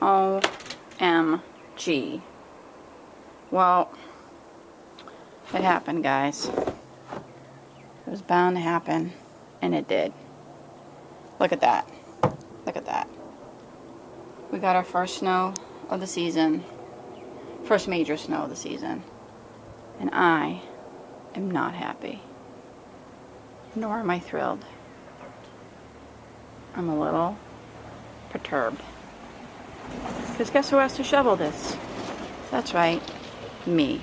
OMG. Well, it happened, guys. It was bound to happen, and it did. Look at that. Look at that. We got our first snow of the season. First major snow of the season. And I am not happy. Nor am I thrilled. I'm a little perturbed. Because guess who has to shovel this? That's right, me.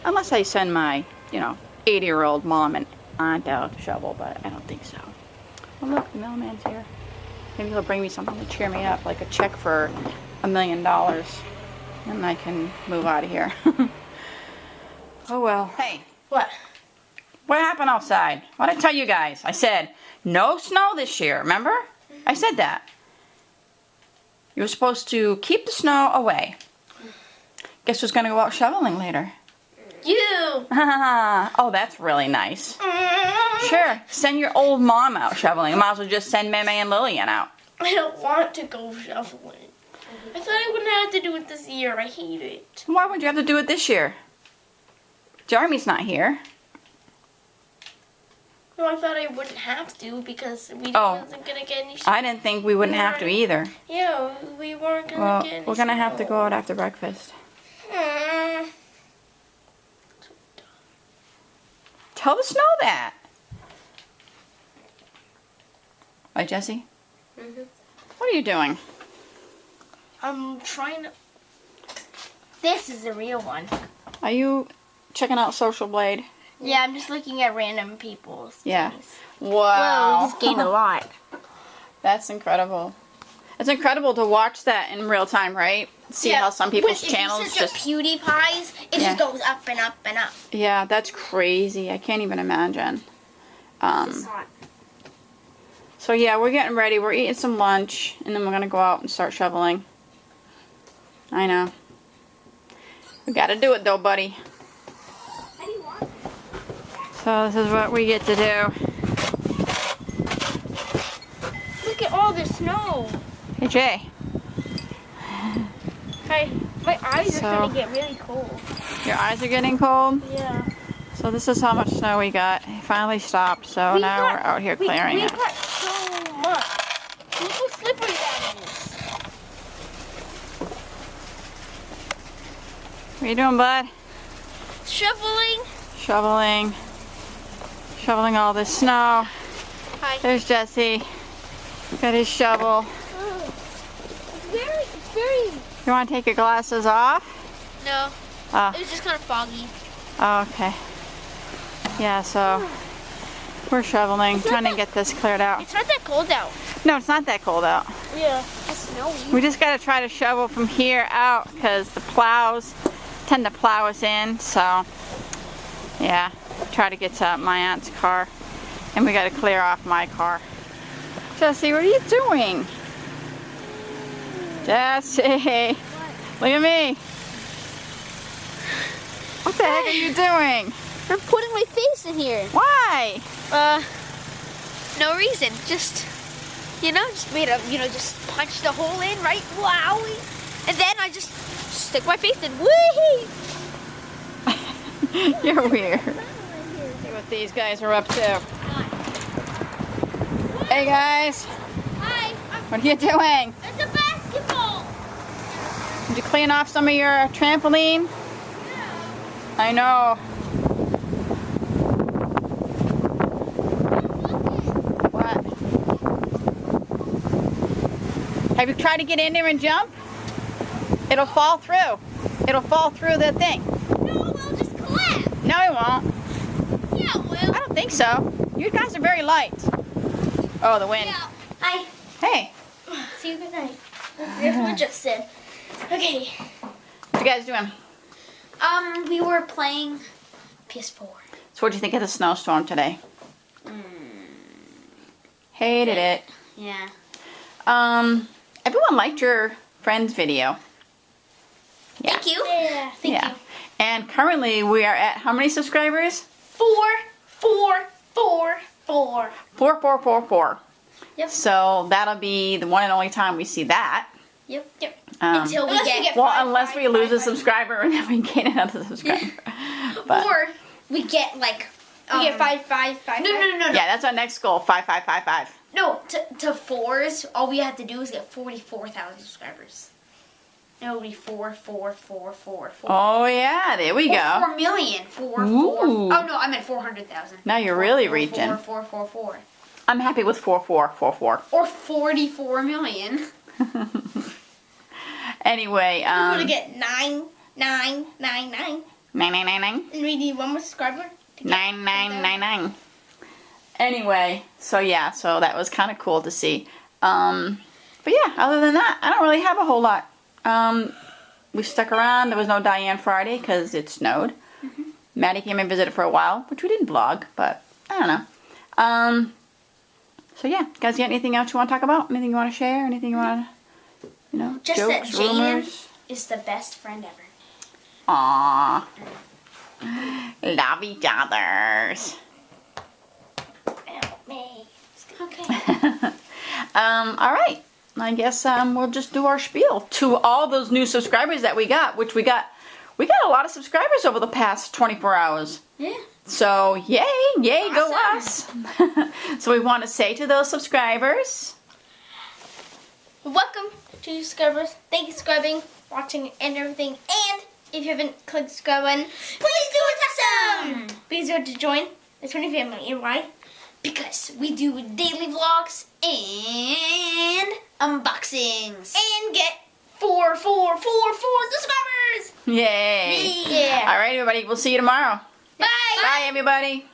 Unless I send my, 80-year-old mom and aunt out to shovel, but I don't think so. Oh look, the mailman's here. Maybe he'll bring me something to cheer me up, like a check for $1 million. And I can move out of here. Oh well. Hey. What? What happened outside? What did I tell you guys? I said, no snow this year, remember? I said that. You were supposed to keep the snow away. Guess who's going to go out shoveling later? You! Oh, that's really nice. Sure, send your old mom out shoveling. You might as well just send Meme and Lillian out. I don't want to go shoveling. I thought I wouldn't have to do it this year. I hate it. Why would you have to do it this year? Jeremy's not here. No, I thought I wouldn't have to because we wasn't going to get any... I didn't think we wouldn't have to either. Yeah, we weren't going to get any we're going to have to go out after breakfast. Tell the snow that. Right, Jesse? Mm-hmm. What are you doing? I'm trying to... This is the real one. Are you checking out Social Blade? Yeah, I'm just looking at random people's things. Wow. Well, we just gained a lot. That's incredible. It's incredible to watch that in real time, right? See how some people's channels just... PewDiePie's, it just goes up and up and up. Yeah, that's crazy. I can't even imagine. So yeah, we're getting ready. We're eating some lunch, and then we're going to go out and start shoveling. I know. We got to do it though, buddy. How do you want it? So this is what we get to do. Look at all the snow. Hey, Jay. Hey, my eyes are going to get really cold. Your eyes are getting cold? Yeah. So this is how much snow we got. It finally stopped, so now we're out here clearing it. We got so much. Look how slippery that is. What are you doing, bud? Shoveling. Shoveling all this snow. Hi. There's Jesse. Got his shovel. It's very... You want to take your glasses off? No. Oh. It was just kind of foggy. Oh, okay. Yeah, so we're shoveling, trying to get this cleared out. It's not that cold out. No, it's not that cold out. Yeah, it's snowy. We just got to try to shovel from here out because the plows tend to plow us in. So, yeah, try to get to my aunt's car. And we got to clear off my car. Jesse, what are you doing? Jesse, look at me. What the heck are you doing? I'm putting my face in here. Why? No reason. Just, just made a, just punch the hole in, right? Wow. And then I just stick my face in. Whee! You're weird. See what these guys are up to. Hey guys. Hi. What are you doing? It's a basketball. Did you clean off some of your trampoline? Yeah. I know. What? Have you tried to get in there and jump? It'll fall through. It'll fall through the thing. No, we'll just collapse. No, it won't. Yeah, it will. I don't think so. You guys are very light. Oh, the wind. Yeah. Hi. Hey. See you good night. That's what just said. Okay. What you guys doing? We were playing PS4. So what'd you think of the snowstorm today? Hated it. Yeah. Everyone liked your friend's video. Yeah. Thank you. Yeah. Thank you. And currently we are at how many subscribers? 4. Yep. So that'll be the one and only time we see that. Yep. Until we Unless we get, get Well, five, unless five, we lose a five, five. subscriber and then we gain another subscriber. But or we get like We get 5, 5, 5. No. yeah, that's our next goal. 5. No, to fours, all we have to do is get 44,000 subscribers. And it'll be 4. Oh yeah, there we Or go. 4 million. 4. Ooh. Oh no, I meant 400,000. Now you're really reaching. 4. I'm happy with 4. Or 44 million. Anyway, We're going to get 9. 9. And we need one more subscriber. To get 9. Anyway, so yeah, so that was kind of cool to see. But yeah, other than that, I don't really have a whole lot. We stuck around. There was no Diane Friday because it snowed. Maddie came and visited for a while, which we didn't vlog, but I don't know. So yeah, guys, you got anything else you want to talk about? Anything you want to share? Anything you want to, Just jokes, that Jaden rumors? is the best friend ever. Aww. Love each others. Help me. Okay. Alright. I guess we'll just do our spiel to all those new subscribers that we got, which we got a lot of subscribers over the past 24 hours. Yeah. So, yay, go Awesome. us. So we want to say to those subscribers, Welcome to you subscribers. Thank you for subscribing, watching, and everything. And if you haven't clicked subscribe button, please do it awesome! Please do it to join the 20 family. And why? Because we do daily vlogs and Unboxings. and get 4 subscribers! yay. Yeah. Alright, everybody, we'll see you tomorrow. Bye! Bye, everybody.